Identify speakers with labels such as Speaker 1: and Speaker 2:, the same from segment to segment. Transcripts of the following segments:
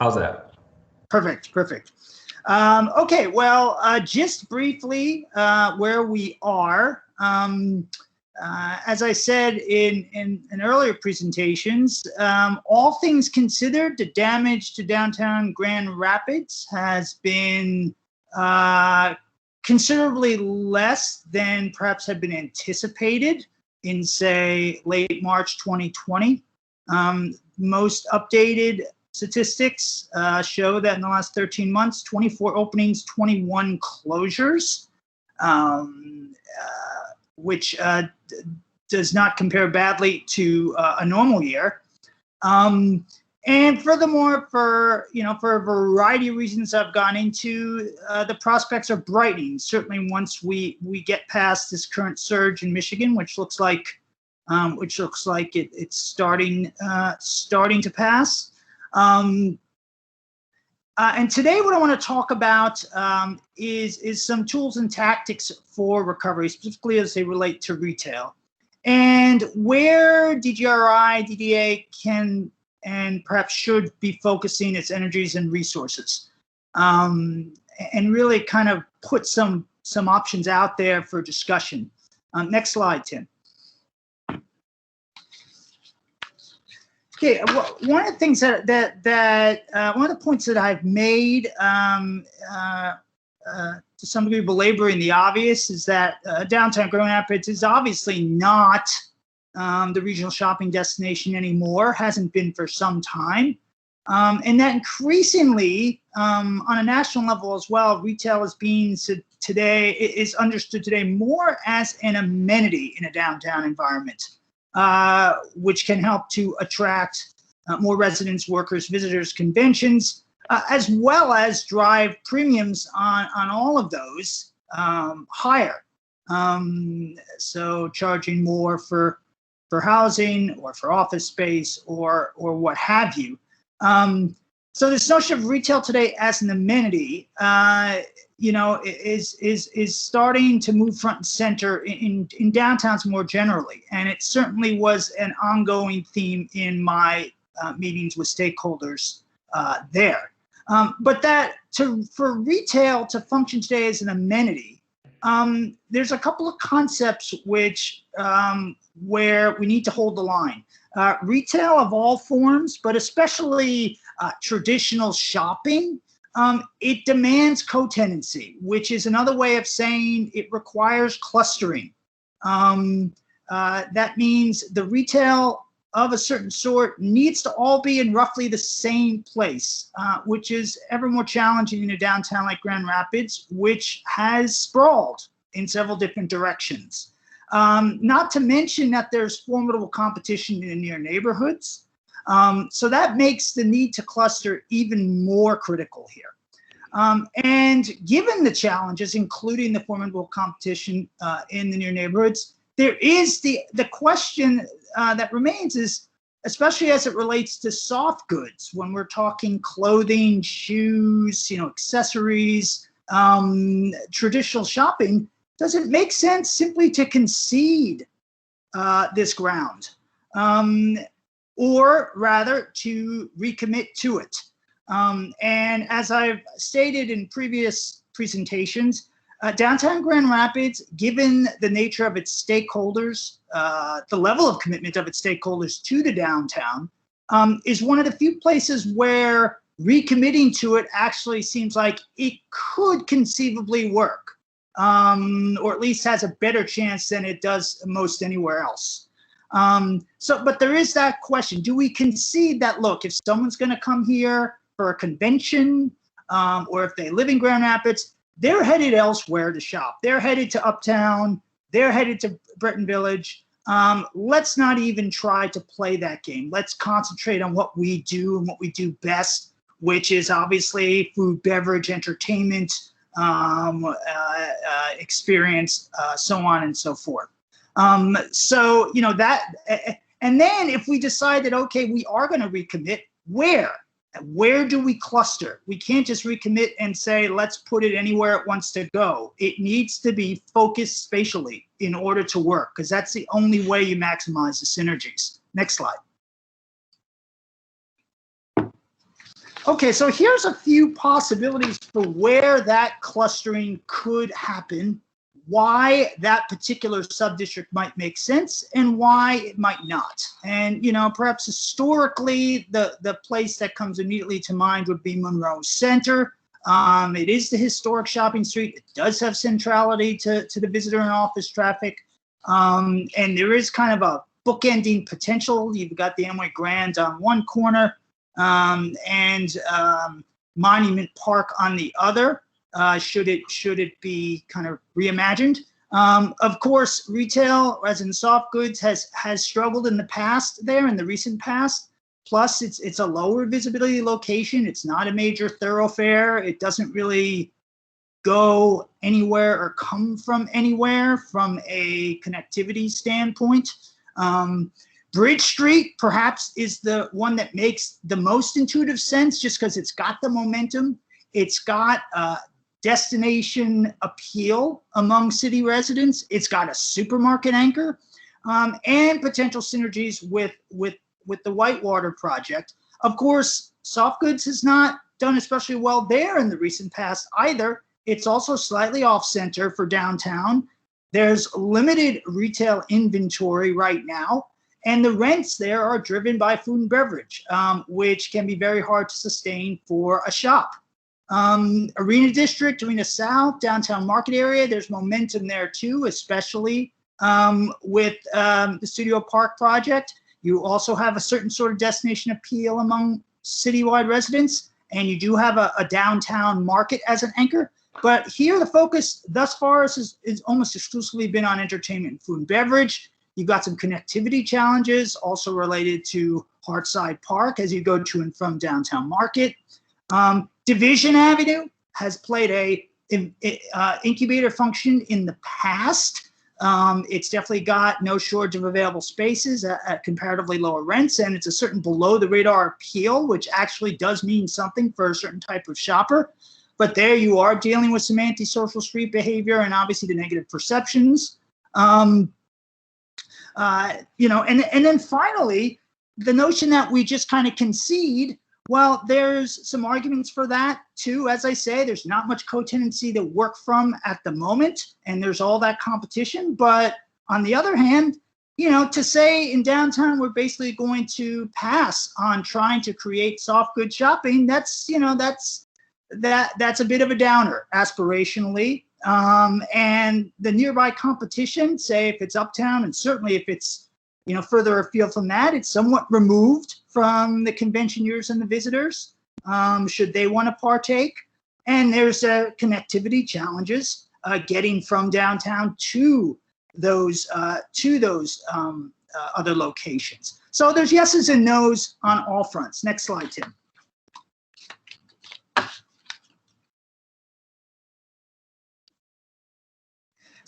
Speaker 1: How's that?
Speaker 2: Perfect, perfect. Okay, well, just briefly where we are. As I said in earlier presentations, all things considered, the damage to downtown Grand Rapids has been considerably less than perhaps had been anticipated in, say, late March 2020. Most updated statistics show that in the last 13 months, 24 openings, 21 closures, which does not compare badly to a normal year. And furthermore, for a variety of reasons I've gone into, the prospects are brightening. Certainly, once we get past this current surge in Michigan, which looks like it's starting to pass. And today, what I want to talk about is some tools and tactics for recovery, specifically as they relate to retail, and where DGRI, DDA can and perhaps should be focusing its energies and resources, and really kind of put some options out there for discussion. Next slide, Tim. Okay, well, one of the things one of the points that I've made, to some degree belaboring the obvious, is that downtown Grand Rapids is obviously not the regional shopping destination anymore, hasn't been for some time, and that increasingly, on a national level as well, retail is understood today more as an amenity in a downtown environment. Which can help to attract more residents, workers, visitors, conventions, as well as drive premiums on all of those higher. So charging more for housing or for office space or what have you. So this notion of retail today as an amenity, is starting to move front and center in downtowns more generally, and it certainly was an ongoing theme in my meetings with stakeholders there. But for retail to function today as an amenity, there's a couple of concepts where we need to hold the line. Retail of all forms, but especially traditional shopping, it demands co-tenancy, which is another way of saying it requires clustering. That means the retail of a certain sort needs to all be in roughly the same place, which is ever more challenging in a downtown like Grand Rapids, which has sprawled in several different directions. Not to mention that there's formidable competition in the near neighborhoods. So that makes the need to cluster even more critical here. And given the challenges, including the formidable competition in the near neighborhoods, there is the question that remains is, especially as it relates to soft goods, when we're talking clothing, shoes, accessories, traditional shopping, does it make sense simply to concede this ground? Or rather to recommit to it. And as I've stated in previous presentations, downtown Grand Rapids, given the nature of its stakeholders, the level of commitment of its stakeholders to the downtown, is one of the few places where recommitting to it actually seems like it could conceivably work, or at least has a better chance than it does most anywhere else. But there is that question. Do we concede that, look, if someone's going to come here for a convention, or if they live in Grand Rapids, they're headed elsewhere to shop. They're headed to Uptown. They're headed to Breton Village. Let's not even try to play that game. Let's concentrate on what we do and what we do best, which is obviously food, beverage, entertainment, experience, so on and so forth. So, and then if we decide that, okay, we are going to recommit, where do we cluster? We can't just recommit and say, let's put it anywhere it wants to go. It needs to be focused spatially in order to work, because that's the only way you maximize the synergies. Next slide. Okay, so here's a few possibilities for where that clustering could happen, why that particular subdistrict might make sense, and why it might not. And, you know, perhaps historically, the place that comes immediately to mind would be Monroe Center. It is the historic shopping street. It does have centrality to the visitor and office traffic. And there is kind of a bookending potential. You've got the Amway Grand on one corner, and Monument Park on the other, should it be kind of reimagined. Of course, retail, as in soft goods, has struggled in the past there, in the recent past. Plus, it's a lower visibility location. It's not a major thoroughfare. It doesn't really go anywhere or come from anywhere from a connectivity standpoint. Bridge Street perhaps is the one that makes the most intuitive sense, just because it's got the momentum. It's got destination appeal among city residents. It's got a supermarket anchor, and potential synergies with the Whitewater project. Of course, soft goods has not done especially well there in the recent past either. It's also slightly off-center for downtown. There's limited retail inventory right now, and the rents there are driven by food and beverage, which can be very hard to sustain for a shop. Arena District, Arena South, downtown market area, there's momentum there too, especially with the Studio Park project. You also have a certain sort of destination appeal among citywide residents, and you do have a downtown market as an anchor. But here the focus thus far is almost exclusively been on entertainment and food and beverage. You've got some connectivity challenges also related to Hartside Park as you go to and from downtown market. Division Avenue has played a incubator function in the past. It's definitely got no shortage of available spaces at comparatively lower rents, and it's a certain below the radar appeal, which actually does mean something for a certain type of shopper. But there you are dealing with some antisocial street behavior and obviously the negative perceptions. You know, and then finally, the notion that we just kind of concede, well, there's some arguments for that too. As I say, there's not much co-tenancy to work from at the moment, and there's all that competition. But on the other hand, you know, to say in downtown we're basically going to pass on trying to create soft good shopping, that's, you know, that's a bit of a downer aspirationally. And the nearby competition, say if it's uptown, and certainly if it's, you know, further afield from that, it's somewhat removed from the conventioners and the visitors, should they want to partake. And there's connectivity challenges getting from downtown to those other locations. So there's yeses and nos on all fronts. Next slide, Tim.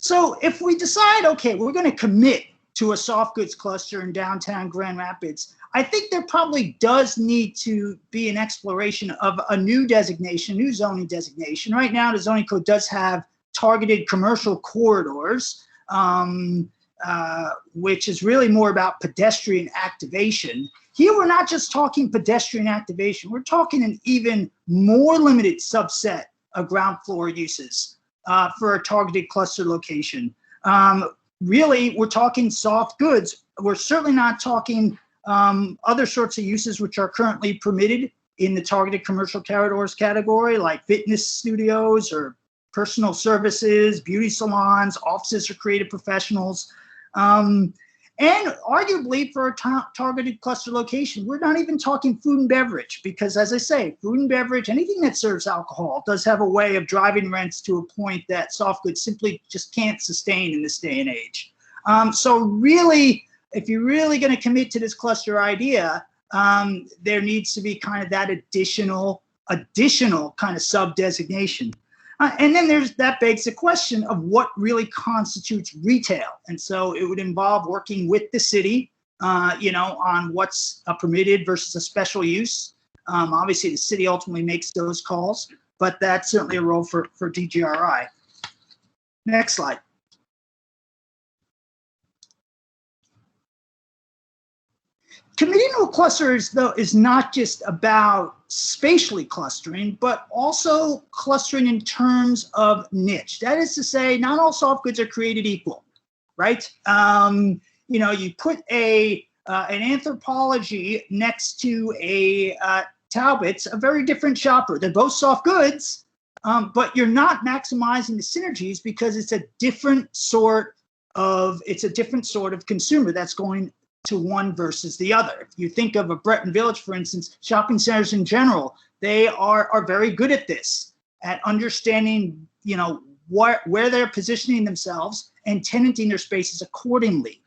Speaker 2: So if we decide, okay, we're going to commit to a soft goods cluster in downtown Grand Rapids, I think there probably does need to be an exploration of a new designation, new zoning designation. Right now, the zoning code does have targeted commercial corridors, which is really more about pedestrian activation. Here, we're not just talking pedestrian activation. We're talking an even more limited subset of ground floor uses for a targeted cluster location. Really, we're talking soft goods. We're certainly not talking other sorts of uses which are currently permitted in the targeted commercial corridors category, like fitness studios or personal services, beauty salons, offices for creative professionals. And arguably for a targeted cluster location, we're not even talking food and beverage, because as I say, food and beverage, anything that serves alcohol does have a way of driving rents to a point that soft goods simply just can't sustain in this day and age. So really, if you're really going to commit to this cluster idea, there needs to be kind of that additional kind of sub-designation. And then that begs the question of what really constitutes retail. And so it would involve working with the city, you know, on what's a permitted versus a special use. Obviously, the city ultimately makes those calls, but that's certainly a role for DGRI. Next slide. Committing to a cluster is not just about spatially clustering, but also clustering in terms of niche. That is to say, not all soft goods are created equal, right? You put an Anthropologie next to a Talbot's, a very different shopper. They're both soft goods, but you're not maximizing the synergies because it's a different sort of consumer that's going to one versus the other. If you think of a Breton Village, for instance, shopping centers in general, they are very good at this, at understanding, where they're positioning themselves and tenanting their spaces accordingly.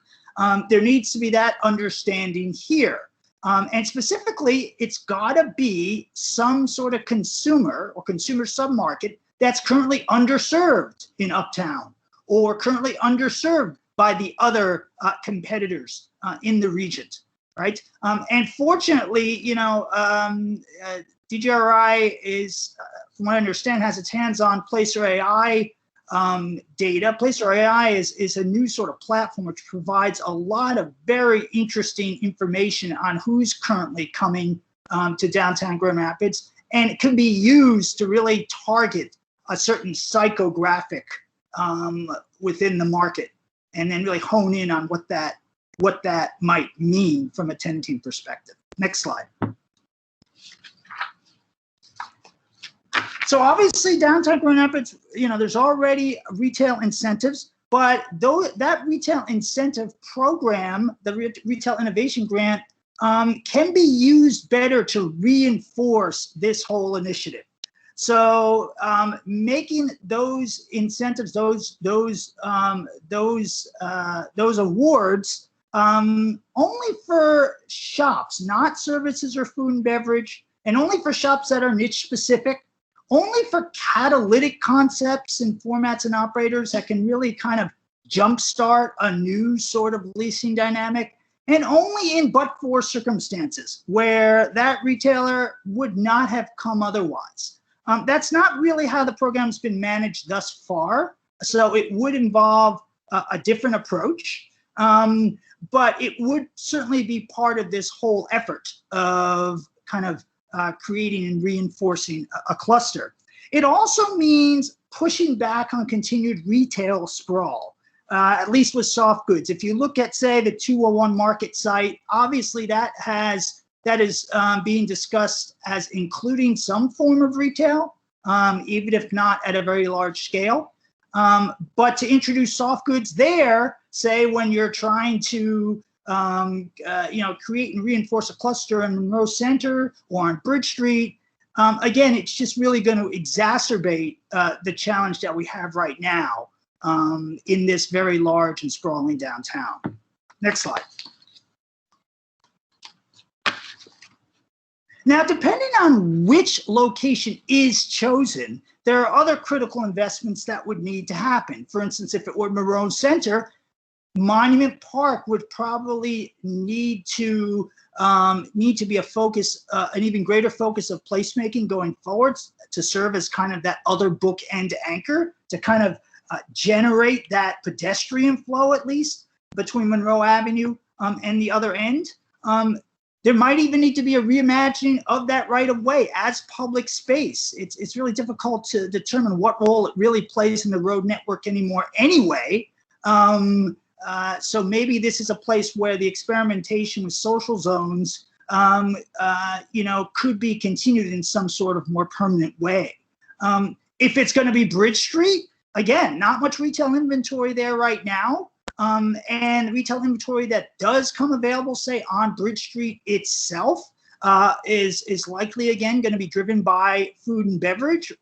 Speaker 2: There needs to be that understanding here. And specifically, it's got to be some sort of consumer or consumer submarket that's currently underserved in Uptown or currently underserved by the other competitors in the region, right? And fortunately, DGRI is, from what I understand, has its hands on Placer AI data. Placer AI is a new sort of platform which provides a lot of very interesting information on who's currently coming to downtown Grand Rapids, and it can be used to really target a certain psychographic within the market, and then really hone in on what that might mean from a tenanting perspective. Next slide. So obviously downtown Grand Rapids, there's already retail incentives, but though that retail incentive program, the Retail Innovation Grant, can be used better to reinforce this whole initiative. So making those incentives, those awards, only for shops, not services or food and beverage, and only for shops that are niche specific, only for catalytic concepts and formats and operators that can really kind of jumpstart a new sort of leasing dynamic, and only in but-for circumstances where that retailer would not have come otherwise. That's not really how the program's been managed thus far, so it would involve a different approach, but it would certainly be part of this whole effort of kind of creating and reinforcing a cluster. It also means pushing back on continued retail sprawl, at least with soft goods. If you look at, say, the 201 Market site, obviously that is being discussed as including some form of retail, even if not at a very large scale. But to introduce soft goods there, say when you're trying to create and reinforce a cluster in Monroe Center or on Bridge Street, again, it's just really going to exacerbate the challenge that we have right now in this very large and sprawling downtown. Next slide. Now, depending on which location is chosen, there are other critical investments that would need to happen. For instance, if it were Monroe Center, Monument Park would probably need to be a focus, an even greater focus of placemaking going forward to serve as kind of that other bookend anchor to kind of generate that pedestrian flow, at least, between Monroe Avenue and the other end. There might even need to be a reimagining of that right-of-way as public space. It's really difficult to determine what role it really plays in the road network anymore anyway. So maybe this is a place where the experimentation with social zones, could be continued in some sort of more permanent way. If it's going to be Bridge Street, again, not much retail inventory there right now. And the retail inventory that does come available, say, on Bridge Street itself, is likely, again, going to be driven by food and beverage.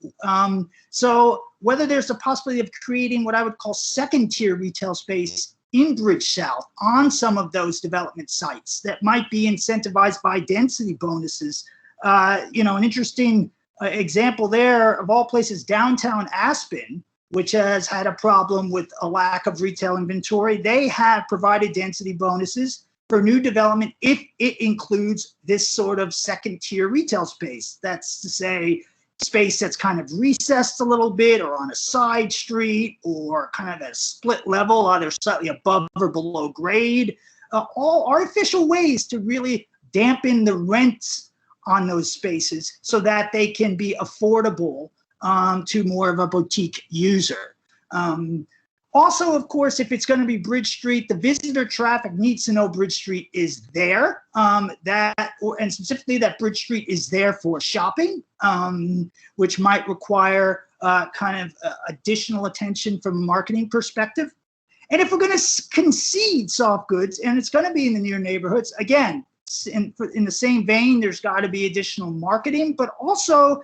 Speaker 2: So whether there's a possibility of creating what I would call second-tier retail space in Bridge South on some of those development sites that might be incentivized by density bonuses. An interesting example there, of all places, downtown Aspen, which has had a problem with a lack of retail inventory. They have provided density bonuses for new development if it includes this sort of second-tier retail space. That's to say, space that's kind of recessed a little bit or on a side street or kind of at a split level, either slightly above or below grade. all artificial ways to really dampen the rents on those spaces so that they can be affordable to more of a boutique user. Also, of course, if it's going to be Bridge Street, the visitor traffic needs to know Bridge Street is there, and specifically that Bridge Street is there for shopping, which might require additional attention from a marketing perspective. And if we're going to concede soft goods, and it's going to be in the near neighborhoods, again, in the same vein, there's got to be additional marketing, but also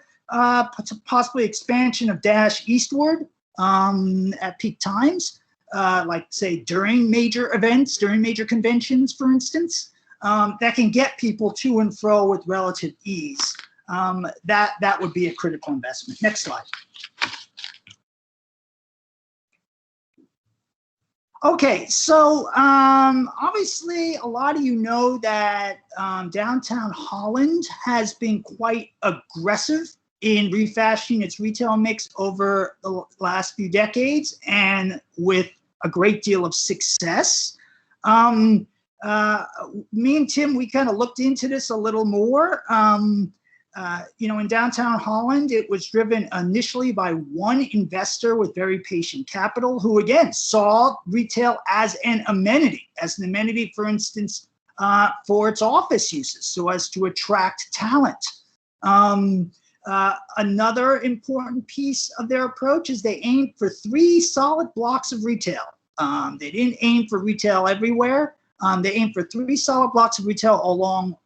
Speaker 2: possibly expansion of Dash eastward at peak times, like say during major events, during major conventions, for instance, that can get people to and fro with relative ease. That would be a critical investment. Next slide. Okay, so obviously a lot of you know that downtown Holland has been quite aggressive in refashioning its retail mix over the last few decades, and with a great deal of success. Me and Tim, we kind of looked into this a little more. In downtown Holland, it was driven initially by one investor with very patient capital who, again, saw retail as an amenity, for instance, for its office uses, so as to attract talent. Another important piece of their approach is they aimed for 3 solid blocks of retail. They didn't aim for retail everywhere. They aimed for 3 solid blocks of retail along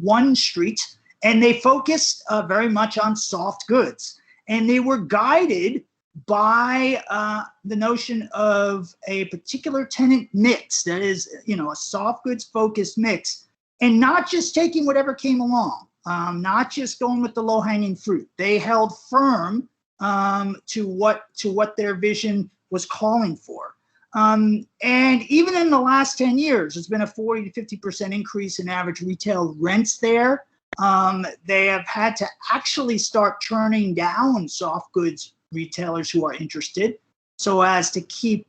Speaker 2: one street, and they focused very much on soft goods. And they were guided by the notion of a particular tenant mix, that is, a soft goods focused mix, and not just taking whatever came along. Not just going with the low-hanging fruit. They held firm to what their vision was calling for. And even in the last 10 years, there's been a 40 to 50% increase in average retail rents there. They have had to actually start turning down soft goods retailers who are interested, so as to keep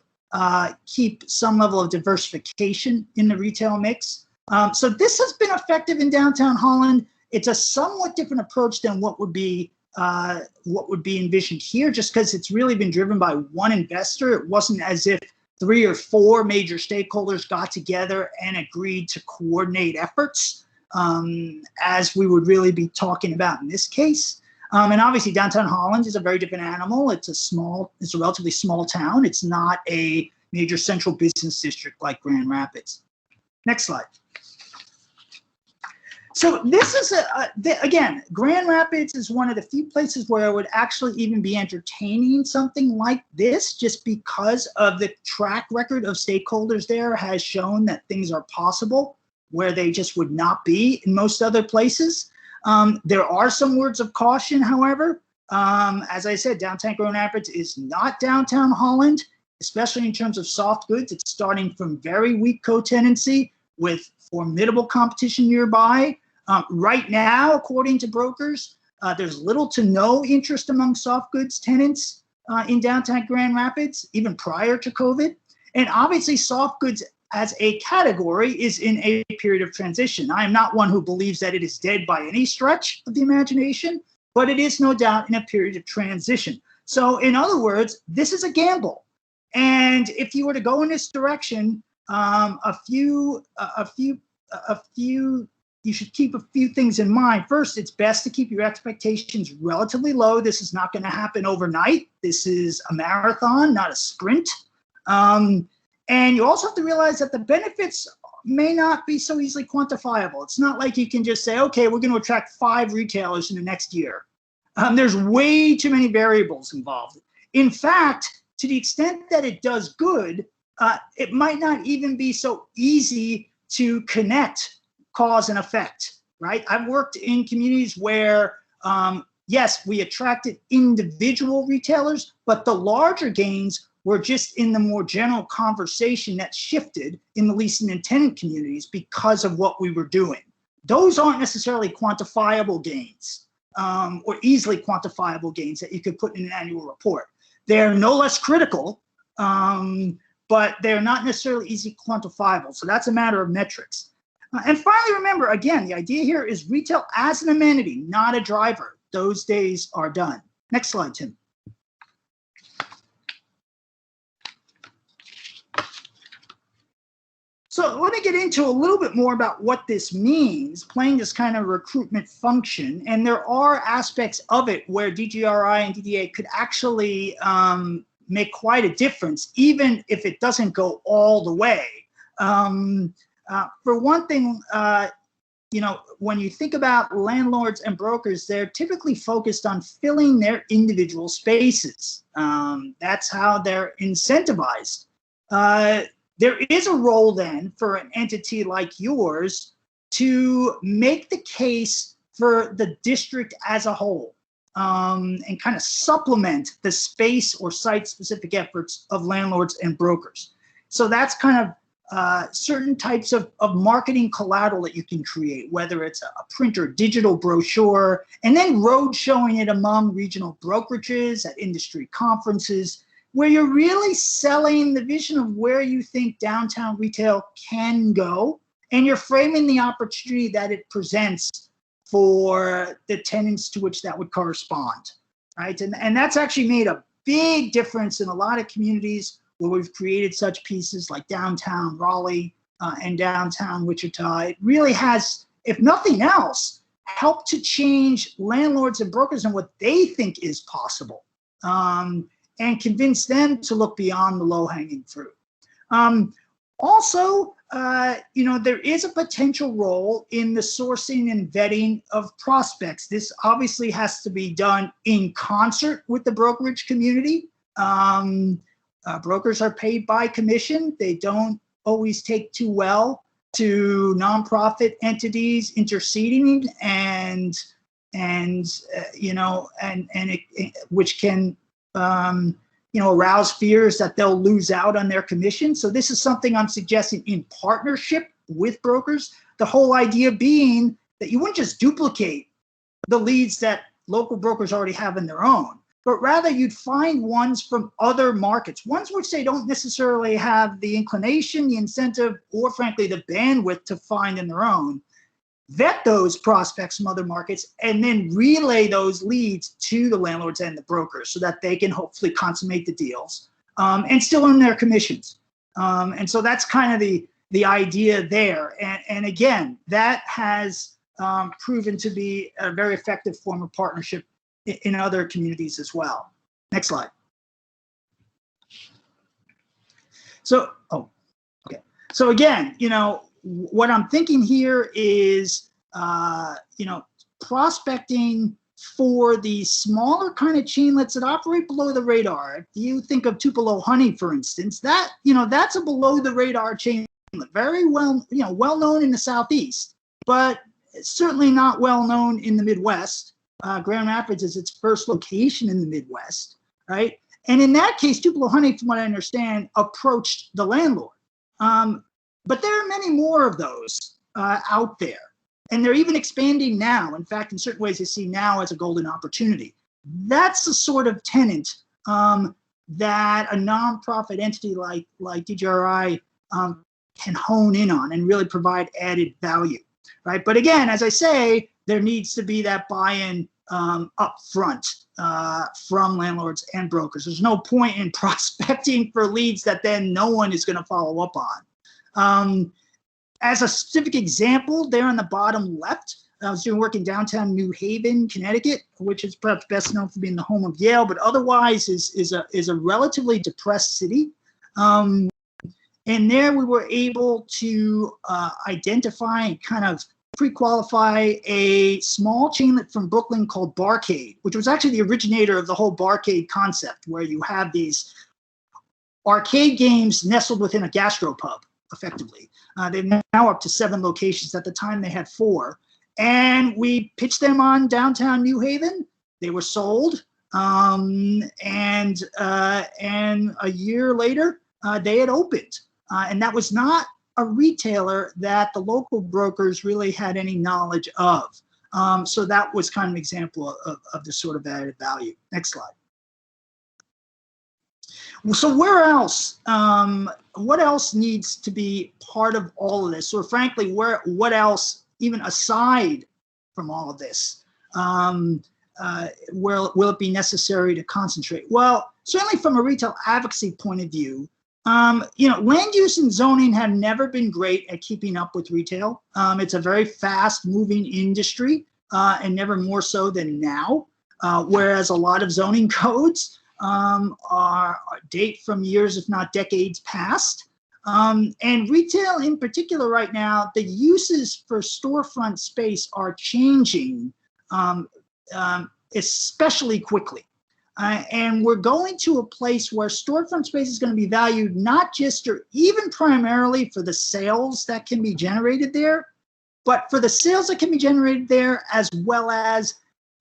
Speaker 2: some level of diversification in the retail mix. So this has been effective in downtown Holland. It's a somewhat different approach than what would be envisioned here, just because it's really been driven by one investor. It wasn't as if 3 or 4 major stakeholders got together and agreed to coordinate efforts, as we would really be talking about in this case. And obviously, downtown Holland is a very different animal. It's a relatively small town. It's not a major central business district like Grand Rapids. Next slide. So this is, again, Grand Rapids is one of the few places where I would actually even be entertaining something like this, just because of the track record of stakeholders there has shown that things are possible where they just would not be in most other places. There are some words of caution, however. As I said, downtown Grand Rapids is not downtown Holland, especially in terms of soft goods. It's starting from very weak co-tenancy with formidable competition nearby. Right now, according to brokers, there's little to no interest among soft goods tenants in downtown Grand Rapids, even prior to COVID. And obviously, soft goods as a category is in a period of transition. I am not one who believes that it is dead by any stretch of the imagination, but it is no doubt in a period of transition. So in other words, this is a gamble. And if you were to go in this direction, you should keep a few things in mind. First, it's best to keep your expectations relatively low. This is not going to happen overnight. This is a marathon, not a sprint. And you also have to realize that the benefits may not be so easily quantifiable. It's not like you can just say, okay, we're going to attract 5 retailers in the next year. There's way too many variables involved. In fact, to the extent that it does good, it might not even be so easy to connect cause and effect, right? I've worked in communities where, yes, we attracted individual retailers, but the larger gains were just in the more general conversation that shifted in the leasing and tenant communities because of what we were doing. Those aren't necessarily quantifiable gains or easily quantifiable gains that you could put in an annual report. They're no less critical, but they're not necessarily easy quantifiable. So that's a matter of metrics. And finally, remember, again, the idea here is retail as an amenity, not a driver. Those days are done. Next slide, Tim. So let me get into a little bit more about what this means, playing this kind of recruitment function. And there are aspects of it where DGRI and DDA could actually make quite a difference, even if it doesn't go all the way. For one thing, you know, when you think about landlords and brokers, they're typically focused on filling their individual spaces. That's how they're incentivized. There is a role then for an entity like yours to make the case for the district as a whole, and kind of supplement the space or site-specific efforts of landlords and brokers. So that's kind of certain types of marketing collateral that you can create, whether it's a print or digital brochure, and then road showing it among regional brokerages at industry conferences, where you're really selling the vision of where you think downtown retail can go, and you're framing the opportunity that it presents for the tenants to which that would correspond, right? And that's actually made a big difference in a lot of communities where we've created such pieces like downtown Raleigh and downtown Wichita. It really has, if nothing else, helped to change landlords and brokers and what they think is possible, and convince them to look beyond the low-hanging fruit. Also, you know, there is a potential role in the sourcing and vetting of prospects. This obviously has to be done in concert with the brokerage community. Brokers are paid by commission. They don't always take too well to nonprofit entities interceding and you know, which can you know, arouse fears that they'll lose out on their commission. So this is something I'm suggesting in partnership with brokers. The whole idea being that you wouldn't just duplicate the leads that local brokers already have in their own, but rather you'd find ones from other markets, ones which they don't necessarily have the inclination, the incentive, or frankly, the bandwidth to find in their own. Vet those prospects from other markets and then relay those leads to the landlords and the brokers so that they can hopefully consummate the deals and still earn their commissions. And so that's kind of the idea there. And again, that has proven to be a very effective form of partnership in other communities as well. Next slide. So, okay. So again, you know, what I'm thinking here is, you know, prospecting for the smaller kind of chainlets that operate below the radar. If you think of Tupelo Honey, for instance, that, you know, that's a below the radar chainlet, very well, you know, well known in the Southeast, but certainly not well known in the Midwest. Grand Rapids is its first location in the Midwest, right? And in that case, Tupelo Honey, from what I understand, approached the landlord. But there are many more of those out there, and they're even expanding now. In fact, in certain ways, they see now as a golden opportunity. That's the sort of tenant that a nonprofit entity like DGRI can hone in on and really provide added value, right? But again, as I say, there needs to be that buy-in up front from landlords and brokers. There's no point in prospecting for leads that then no one is going to follow up on. As a specific example, there on the bottom left, I was doing work in downtown New Haven, Connecticut, which is perhaps best known for being the home of Yale, but otherwise is a relatively depressed city. And there we were able to identify and kind of pre-qualify a small chainlet from Brooklyn called Barcade, which was actually the originator of the whole barcade concept, where you have these arcade games nestled within a gastropub, effectively. They're now up to 7 locations. At the time, they had 4. And we pitched them on downtown New Haven. They were sold. And a year later, they had opened. And that was not a retailer that the local brokers really had any knowledge of. So that was kind of an example of the sort of added value. Next slide. So where else? What else needs to be part of all of this, or frankly, what else, even aside from all of this, will it be necessary to concentrate? Well, certainly from a retail advocacy point of view, land use and zoning have never been great at keeping up with retail. It's a very fast-moving industry, and never more so than now. Whereas a lot of zoning codes date from years, if not decades past. And retail in particular right now, the uses for storefront space are changing, especially quickly. And we're going to a place where storefront space is going to be valued not just or even primarily for the sales that can be generated there, but for the sales that can be generated there, as well as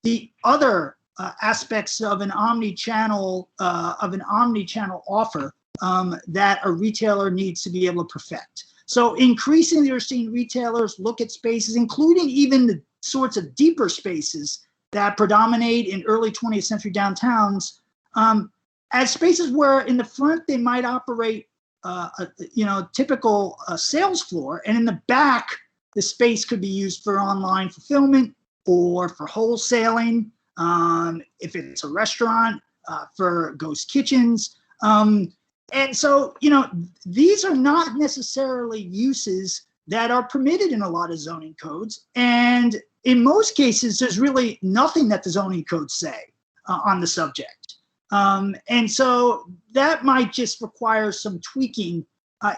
Speaker 2: the other aspects of an omni-channel offer that a retailer needs to be able to perfect. So increasingly, you're seeing retailers look at spaces, including even the sorts of deeper spaces that predominate in early 20th century downtowns, as spaces where in the front they might operate typical sales floor, and in the back the space could be used for online fulfillment or for wholesaling. If it's a restaurant, for ghost kitchens. And so, these are not necessarily uses that are permitted in a lot of zoning codes. And in most cases, there's really nothing that the zoning codes say on the subject. And so that might just require some tweaking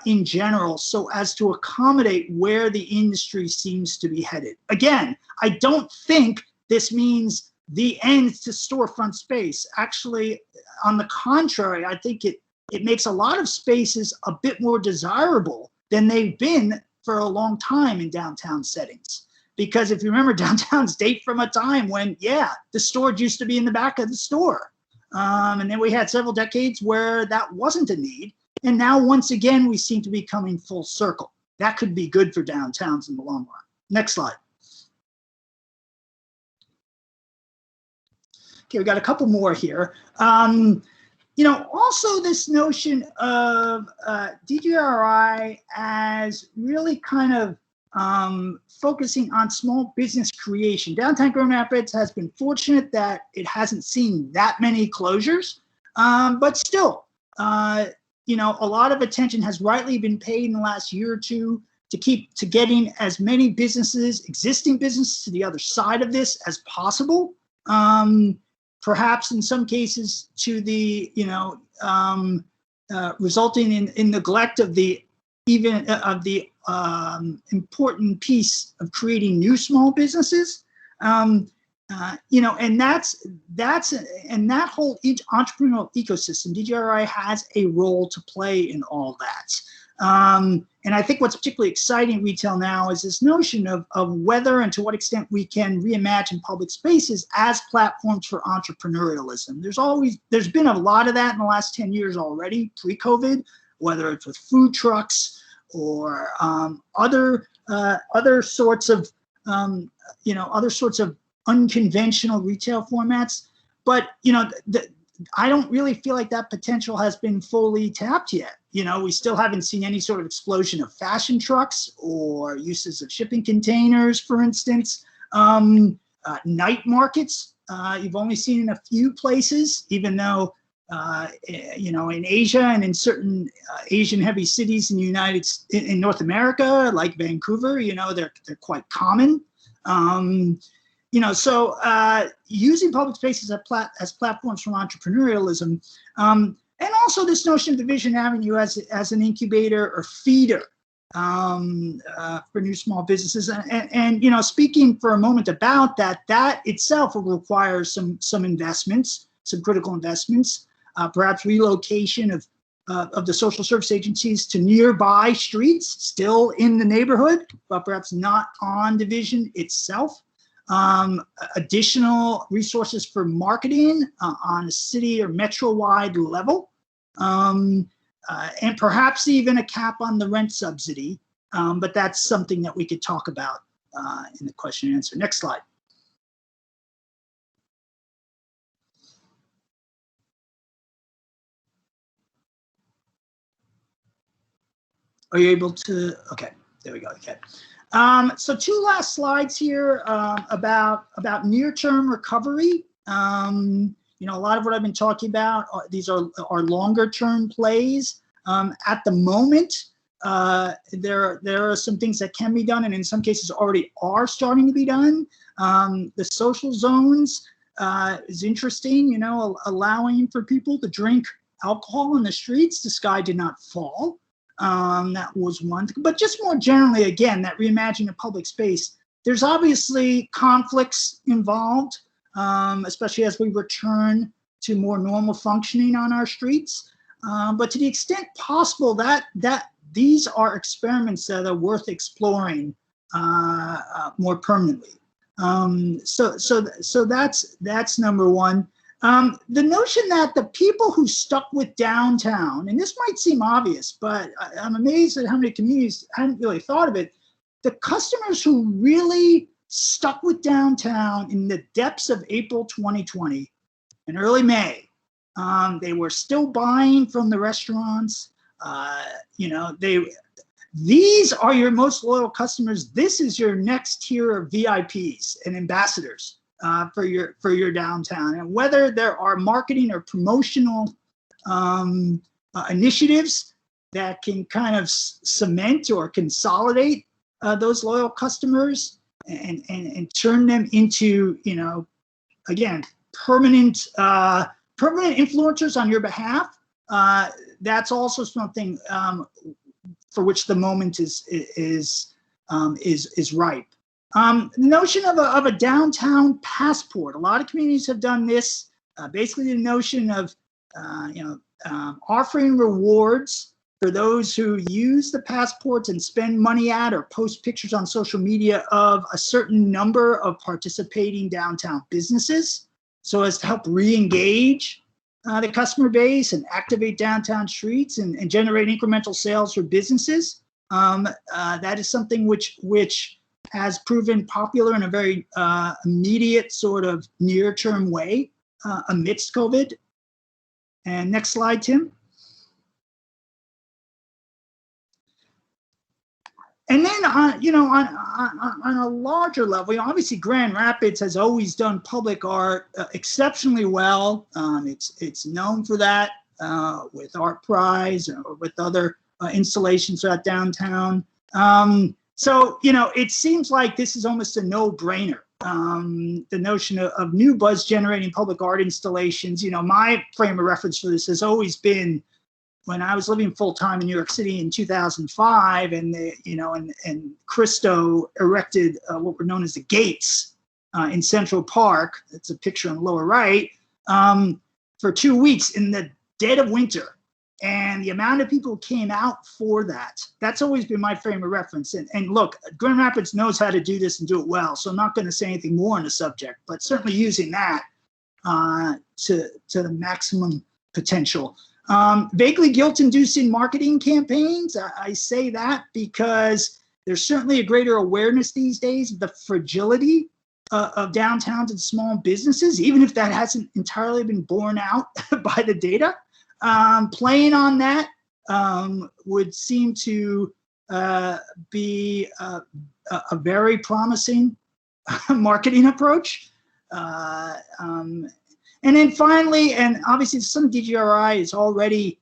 Speaker 2: in general, so as to accommodate where the industry seems to be headed. Again, I don't think this means the end to storefront space. Actually, on the contrary, I think it makes a lot of spaces a bit more desirable than they've been for a long time in downtown settings. Because if you remember, downtowns date from a time when, the storage used to be in the back of the store. And then we had several decades where that wasn't a need. And now, once again, we seem to be coming full circle. That could be good for downtowns in the long run. Next slide. Okay, we got a couple more here. Also this notion of DGRI as really kind of focusing on small business creation. Downtown Grand Rapids has been fortunate that it hasn't seen that many closures, but still, a lot of attention has rightly been paid in the last year or two to getting as many existing businesses to the other side of this as possible. Perhaps in some cases to the, resulting in neglect of the important piece of creating new small businesses. And that whole entrepreneurial ecosystem, DGRI has a role to play in all that. And I think what's particularly exciting in retail now is this notion of whether and to what extent we can reimagine public spaces as platforms for entrepreneurialism. There's been a lot of that in the last 10 years already, pre-COVID, whether it's with food trucks or other sorts of unconventional retail formats. But I don't really feel like that potential has been fully tapped yet. We still haven't seen any sort of explosion of fashion trucks or uses of shipping containers, for instance. Night markets, you've only seen in a few places, even though, in Asia and in certain Asian-heavy cities in North America, like Vancouver, they're quite common. So using public spaces as platforms for entrepreneurialism, and also this notion of Division Avenue as an incubator or feeder for new small businesses. And speaking for a moment about that itself will require some investments, some critical investments, perhaps relocation of the social service agencies to nearby streets, still in the neighborhood, but perhaps not on Division itself. Additional resources for marketing on a city or metro-wide level, and perhaps even a cap on the rent subsidy, but that's something that we could talk about in the question and answer. Next slide. Are you able to? Okay, there we go. Okay. So two last slides here about near-term recovery. You know, a lot of what I've been talking about, these are longer-term plays. At the moment, there are some things that can be done, and in some cases already are starting to be done. The social zones is interesting, you know, allowing for people to drink alcohol in the streets. The sky did not fall. That was one thing. But just more generally, again, that reimagining of public space, there's obviously conflicts involved, especially as we return to more normal functioning on our streets. But to the extent possible, that these are experiments that are worth exploring more permanently. So that's number one. The notion that the people who stuck with downtown, and this might seem obvious, but I'm amazed at how many communities hadn't really thought of it. The customers who really stuck with downtown in the depths of April 2020 and early May, they were still buying from the restaurants. You know, these are your most loyal customers. This is your next tier of VIPs and ambassadors for your downtown. And whether there are marketing or promotional initiatives that can kind of cement or consolidate those loyal customers and turn them into, you know, again, permanent influencers on your behalf, that's also something for which the moment is ripe. The notion of a downtown passport. A lot of communities have done this. Basically, the notion of offering rewards for those who use the passports and spend money at or post pictures on social media of a certain number of participating downtown businesses, so as to help re-engage the customer base and activate downtown streets and generate incremental sales for businesses. That is something which has proven popular in a very immediate sort of near-term way amidst COVID. And next slide, Tim. And then, on a larger level, obviously Grand Rapids has always done public art exceptionally well. It's known for that with Art Prize or with other installations throughout downtown. So, it seems like this is almost a no-brainer. The notion of new buzz-generating public art installations. My frame of reference for this has always been when I was living full-time in New York City in 2005, and Christo erected what were known as the gates in Central Park. That's a picture on the lower right, for 2 weeks in the dead of winter. And the amount of people who came out for that's always been my frame of reference. And look, Grand Rapids knows how to do this and do it well, so I'm not going to say anything more on the subject, but certainly using that to the maximum potential. Vaguely guilt-inducing marketing campaigns. I say that because there's certainly a greater awareness these days of the fragility of downtowns and small businesses, even if that hasn't entirely been borne out by the data. Playing on that would seem to be a very promising marketing approach. And then finally, and obviously some DGRI is already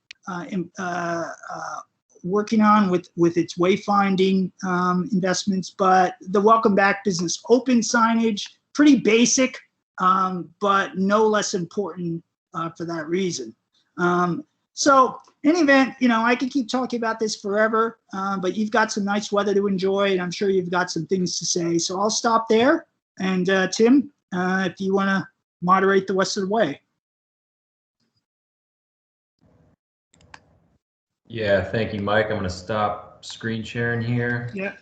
Speaker 2: working on with its wayfinding investments, but the Welcome Back Business Open signage, pretty basic, but no less important for that reason. So in any event, I could keep talking about this forever, but you've got some nice weather to enjoy, and I'm sure you've got some things to say. So I'll stop there. And Tim, if you want to moderate the rest of the way.
Speaker 1: Yeah, thank you, Mike. I'm going to stop screen sharing here.
Speaker 2: Yeah.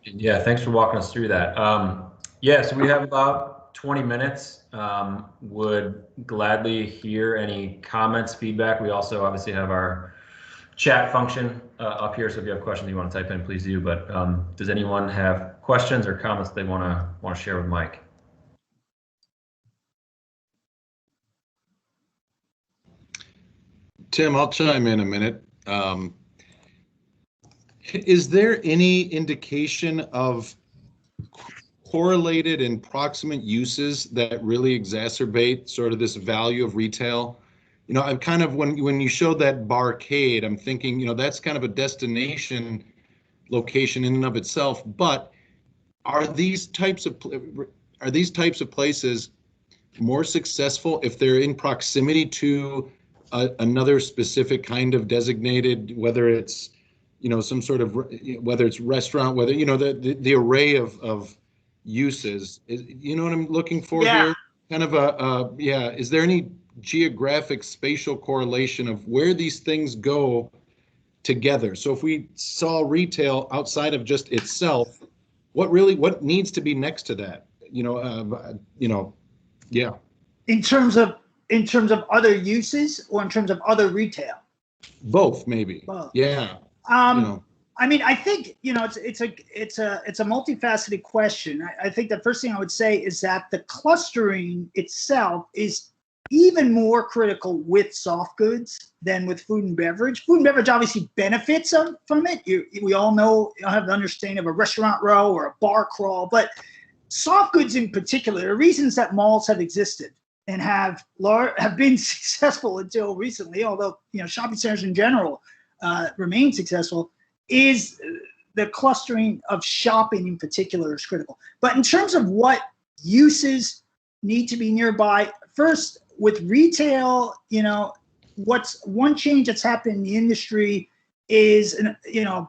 Speaker 1: Yeah, thanks for walking us through that. So we have about 20 minutes. Would gladly hear any comments, feedback. We also obviously have our chat function up here, so if you have questions you want to type in, please do. But does anyone have questions or comments they want to share with Mike?
Speaker 3: Tim, I'll chime in a minute. Is there any indication of correlated and proximate uses that really exacerbate sort of this value of retail? You know, I'm kind of, when you showed that barcade, I'm thinking, you know, that's kind of a destination location in and of itself, but are these types of places more successful if they're in proximity to another specific kind of designated, whether it's, you know, some sort of, whether it's restaurant, whether, you know, the array of uses, you know what I'm looking for here? Kind of yeah, is there any geographic spatial correlation of where these things go together? So if we saw retail outside of just itself, what needs to be next to that? Yeah.
Speaker 2: In terms of other uses or in terms of other retail?
Speaker 3: Both, maybe.
Speaker 2: Both.
Speaker 3: Yeah.
Speaker 2: I mean, I think, you know, it's a multifaceted question. I think the first thing I would say is that the clustering itself is even more critical with soft goods than with food and beverage. Food and beverage obviously benefits from it. We all know, you have the understanding of a restaurant row or a bar crawl, but soft goods in particular, the reasons that malls have existed and have been successful until recently, although, you know, shopping centers in general remain successful, is the clustering of shopping in particular is critical. But in terms of what uses need to be nearby, first, with retail, you know, what's one change that's happened in the industry is,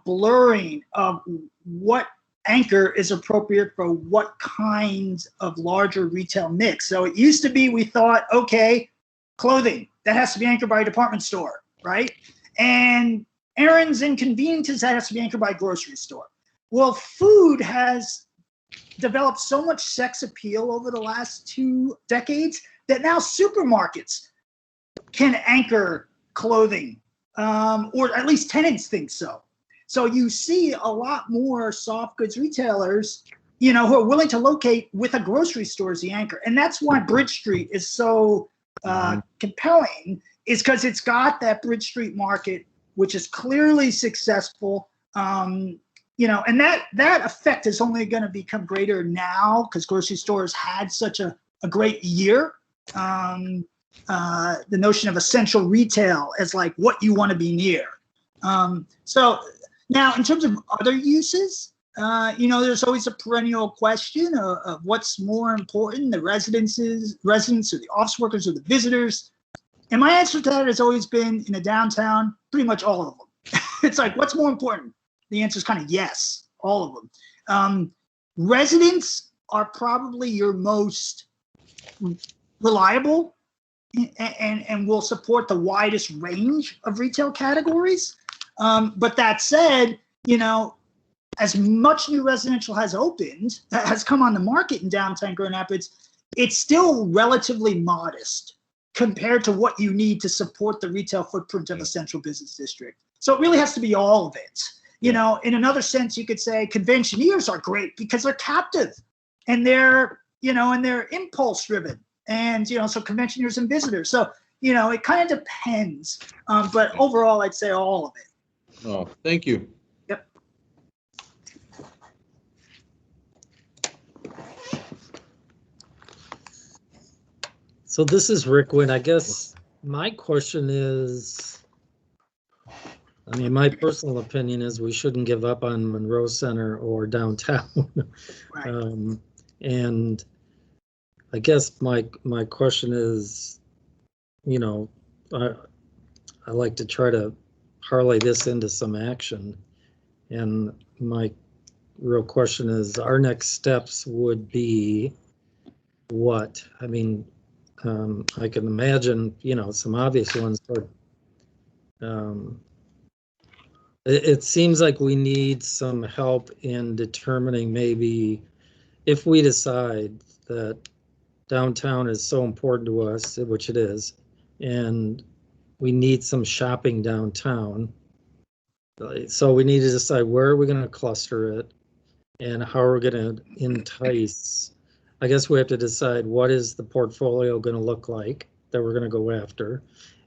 Speaker 2: blurring of what anchor is appropriate for what kinds of larger retail mix. So it used to be, we thought, okay, clothing, that has to be anchored by a department store, right? And errands and conveniences, that has to be anchored by a grocery store. Well, food has developed so much sex appeal over the last 2 decades that now supermarkets can anchor clothing, or at least tenants think so. So you see a lot more soft goods retailers, you know, who are willing to locate with a grocery store as the anchor. And that's why Bridge Street is so compelling, is because it's got that Bridge Street market, which is clearly successful. You know, and that effect is only going to become greater now because grocery stores had such a great year. The notion of essential retail as like what you want to be near. So now, in terms of other uses, you know, there's always a perennial question of what's more important, the residents or the office workers or the visitors. And my answer to that has always been, in a downtown, pretty much all of them. It's like, what's more important? The answer is kind of yes, all of them. Residents are probably your most reliable and will support the widest range of retail categories. But that said, you know, as much new residential has come on the market in downtown Grand Rapids, it's still relatively modest compared to what you need to support the retail footprint of a central business district. So it really has to be all of it. You know, in another sense, you could say conventioneers are great because they're captive and they're impulse driven. And, you know, so conventioneers and visitors. So, you know, it kind of depends. But overall, I'd say all of it.
Speaker 3: Oh, thank you.
Speaker 2: Yep.
Speaker 4: So this is Rick Wynn. I guess my question is, I mean, my personal opinion is we shouldn't give up on Monroe Center or downtown.
Speaker 2: Right.
Speaker 4: And I guess my question is, you know, I like to try to parlay this into some action. And my real question is, our next steps would be what? I mean, I can imagine, you know, some obvious ones, but it seems like we need some help in determining, maybe if we decide that downtown is so important to us, which it is, and we need some shopping downtown. So we need to decide where are we going to cluster it and how are we going to entice. I guess we have to decide what is the portfolio going to look like that we're going to go after.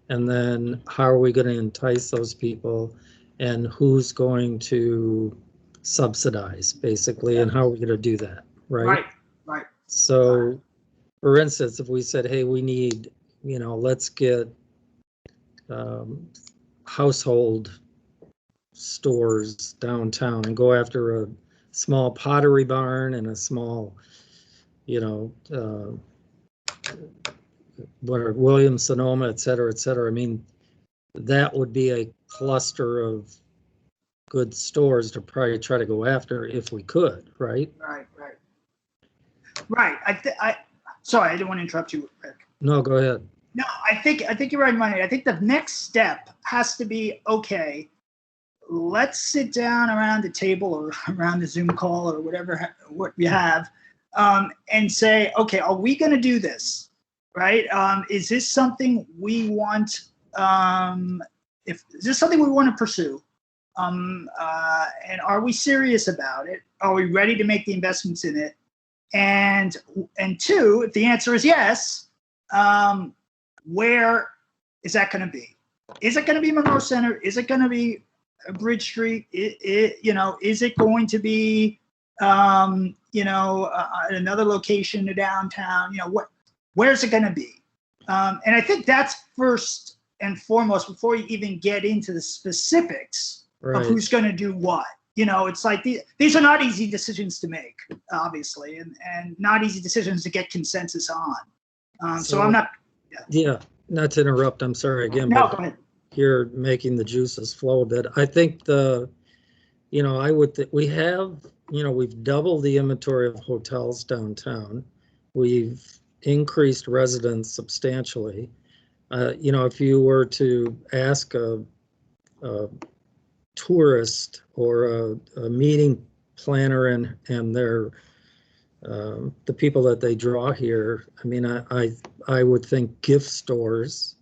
Speaker 4: And then how are we going to entice those people, and who's going to subsidize, basically, and how are we going to do that, right?
Speaker 2: Right.
Speaker 4: So, for instance, if we said, hey, we need, let's get household stores downtown and go after a small pottery barn and a small, Williams Sonoma, et cetera, et cetera. I mean, that would be a cluster of good stores to probably try to go after if we could, right?
Speaker 2: Right. Sorry, I didn't want to interrupt you, Rick.
Speaker 4: No, go ahead.
Speaker 2: No, I think you're right, Money. I think the next step has to be, okay, let's sit down around the table or around the Zoom call or what you have, and say, okay, are we going to do this, right? Is this something we want? Is this something we want to pursue? And are we serious about it? Are we ready to make the investments in it? And two, if the answer is yes, where is that going to be? Is it going to be Monroe Center? Is it going to be Bridge Street? Is it going to be, another location to downtown? Where's it going to be? And I think that's first and foremost before you even get into the specifics of who's going to do what. It's like these are not easy decisions to make, obviously, and not easy decisions to get consensus on. So I'm not.
Speaker 4: Yeah, not to interrupt. I'm sorry again.
Speaker 2: No,
Speaker 4: but
Speaker 2: go ahead.
Speaker 4: You're making the juices flow a bit. I think we have, we've doubled the inventory of hotels downtown. We've increased residents substantially. If you were to ask a tourist or a meeting planner and their the people that they draw here, I mean, I would think gift stores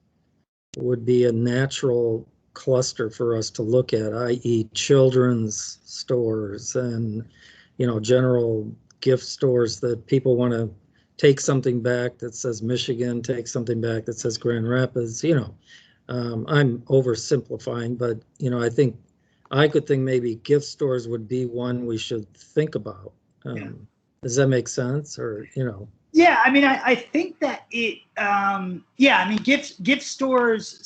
Speaker 4: would be a natural cluster for us to look at, i.e. children's stores and, general gift stores that people want to take something back that says Michigan, take something back that says Grand Rapids, I'm oversimplifying, but, I think I could think maybe gift stores would be one we should think about. Does that make sense? Or,
Speaker 2: Yeah, I mean, I think that it. I mean, gift stores,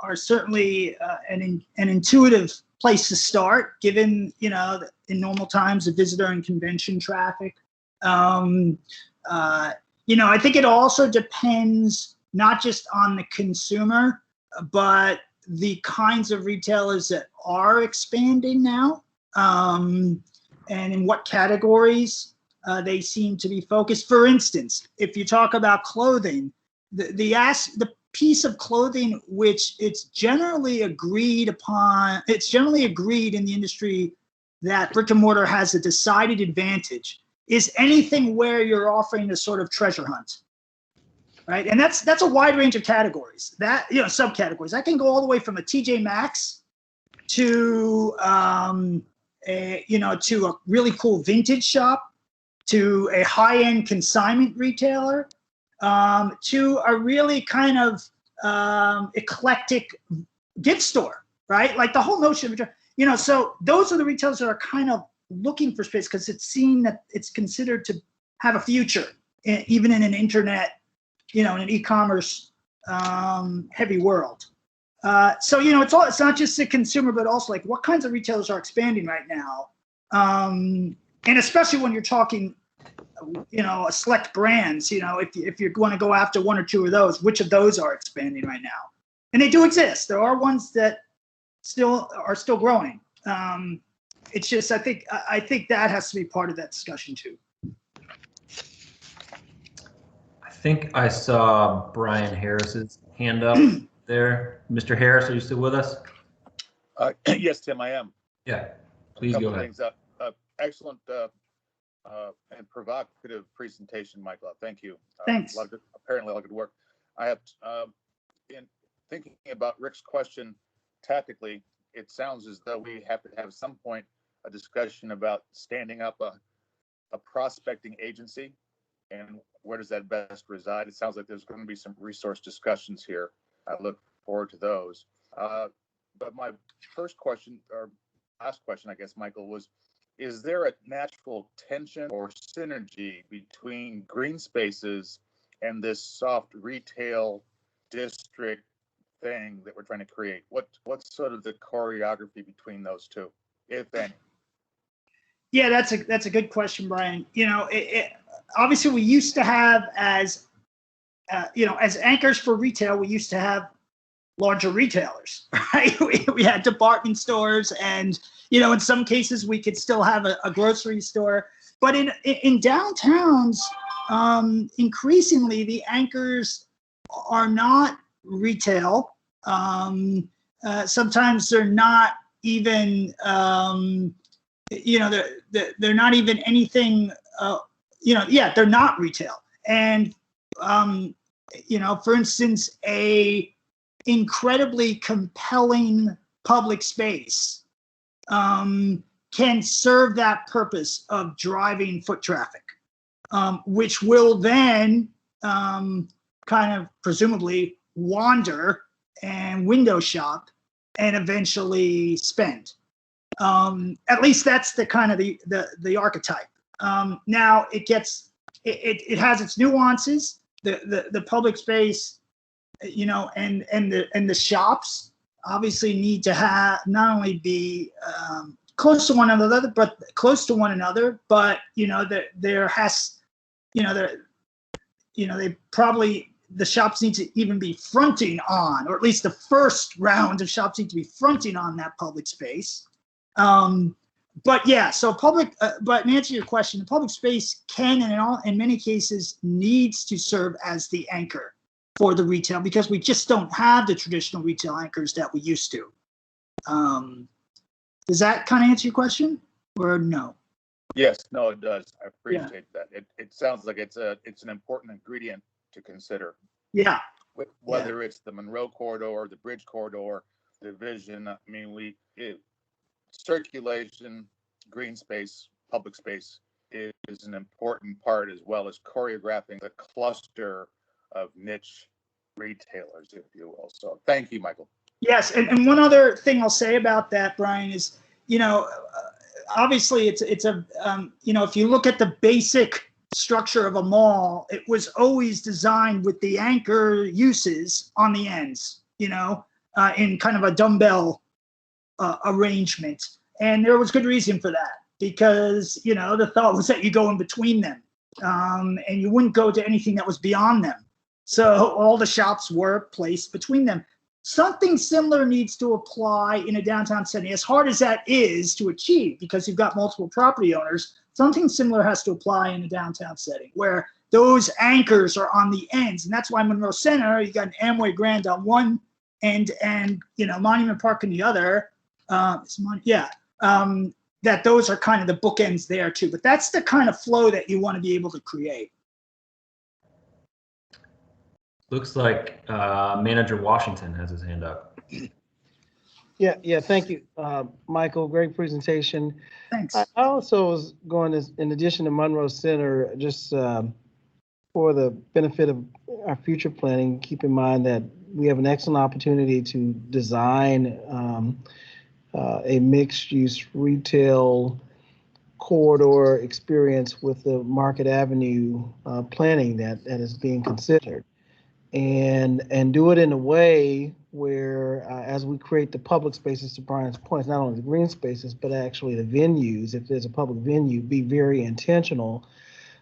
Speaker 2: are certainly an intuitive place to start, given in normal times the visitor and convention traffic. I think it also depends not just on the consumer, but the kinds of retailers that are expanding now, and in what categories they seem to be focused. For instance, if you talk about clothing, the piece of clothing which it's generally agreed in the industry that brick and mortar has a decided advantage is anything where you're offering a sort of treasure hunt. Right, and that's a wide range of categories. That subcategories. That can go all the way from a TJ Maxx to to a really cool vintage shop, to a high-end consignment retailer, to a really kind of eclectic gift store. Right, like the whole notion of so those are the retailers that are kind of looking for space because it's seen that it's considered to have a future, even in an internet. In an e-commerce heavy world. It's not just the consumer, but also like what kinds of retailers are expanding right now. And especially when you're talking, select brands, if you want to go after one or two of those, which of those are expanding right now? And they do exist. There are ones that are still growing. It's just, I think that has to be part of that discussion too.
Speaker 1: I think I saw Brian Harris's hand up there. Mr. Harris, are you still with us?
Speaker 5: Yes, Tim, I am.
Speaker 1: Yeah, please go ahead.
Speaker 5: Things, excellent and provocative presentation, Michael. Thank you.
Speaker 2: Thanks.
Speaker 5: Apparently a lot of good work. I have, in thinking about Rick's question tactically, it sounds as though we have to have at some point a discussion about standing up a prospecting agency and where does that best reside? It sounds like there's going to be some resource discussions here. I look forward to those. But my first question, or last question, I guess, Michael, was, is there a natural tension or synergy between green spaces and this soft retail district thing that we're trying to create? What's sort of the choreography between those two, if any?
Speaker 2: Yeah, that's a good question, Brian. Obviously we used to have as anchors for retail, we used to have larger retailers, right? We had department stores, and in some cases we could still have a grocery store. But in downtowns, increasingly the anchors are not retail. Sometimes they're not even they're not even anything. They're not retail. And for instance, a incredibly compelling public space can serve that purpose of driving foot traffic, which will then kind of presumably wander and window shop and eventually spend. At least that's the kind of the archetype. Now it has its nuances. The public space, and the shops obviously need to have not only be close to one another, but there has, they probably, the shops need to even be fronting on, or at least the first round of shops need to be fronting on that public space. But yeah, so but in answer to your question, the public space can, and in many cases needs to serve as the anchor for the retail, because we just don't have the traditional retail anchors that we used to. Does that kind of answer your question, or no?
Speaker 5: Yes, no, it does. I appreciate that. It sounds like it's an important ingredient to consider.
Speaker 2: Yeah.
Speaker 5: Whether it's the Monroe corridor, the Bridge corridor, the vision. I mean, circulation, green space, public space is an important part, as well as choreographing the cluster of niche retailers, if you will. So thank you, Michael.
Speaker 2: Yes, and one other thing I'll say about that, Brian, is, obviously it's a, if you look at the basic structure of a mall, it was always designed with the anchor uses on the ends, in kind of a dumbbell arrangement. And there was good reason for that, because, the thought was that you go in between them, and you wouldn't go to anything that was beyond them. So all the shops were placed between them. Something similar needs to apply in a downtown setting. As hard as that is to achieve, because you've got multiple property owners, something similar has to apply in a downtown setting, where those anchors are on the ends. And that's why Monroe Center, you got an Amway Grand on one end and, Monument Park on the other. That those are kind of the bookends there too. But that's the kind of flow that you want to be able to create.
Speaker 1: Looks like Manager Washington has his hand up.
Speaker 6: Yeah. Thank you, Michael. Great presentation.
Speaker 2: Thanks.
Speaker 6: I also was going to, in addition to Monroe Center, just for the benefit of our future planning, keep in mind that we have an excellent opportunity to design a mixed-use retail corridor experience with the Market Avenue planning that is being considered. And do it in a way where, as we create the public spaces, to Brian's point, not only the green spaces, but actually the venues, if there's a public venue, be very intentional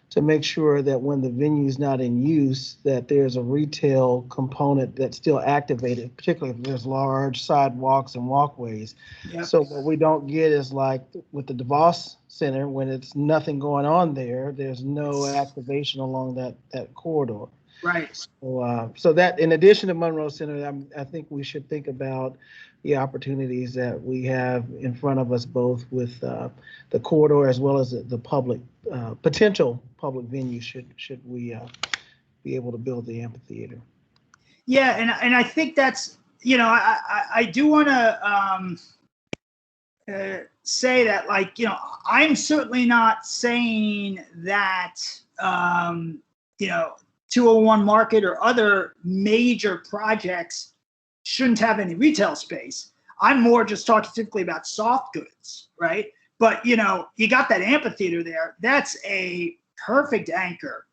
Speaker 6: to make sure that when the venue is not in use, that there's a retail component that's still activated, particularly if there's large sidewalks and walkways.
Speaker 2: Yep. So
Speaker 6: what we don't get is like with the DeVos Center, when it's nothing going on there, there's no activation along that corridor.
Speaker 2: Right.
Speaker 6: So that, in addition to Monroe Center, I think we should think about the opportunities that we have in front of us, both with the corridor as well as the public potential public venue. Should we be able to build the amphitheater?
Speaker 2: Yeah, and I think that's, I do want to say that, like, I'm certainly not saying that, 201 Market or other major projects shouldn't have any retail space. I'm more just talking typically about soft goods, right? But, you got that amphitheater there. That's a perfect anchor,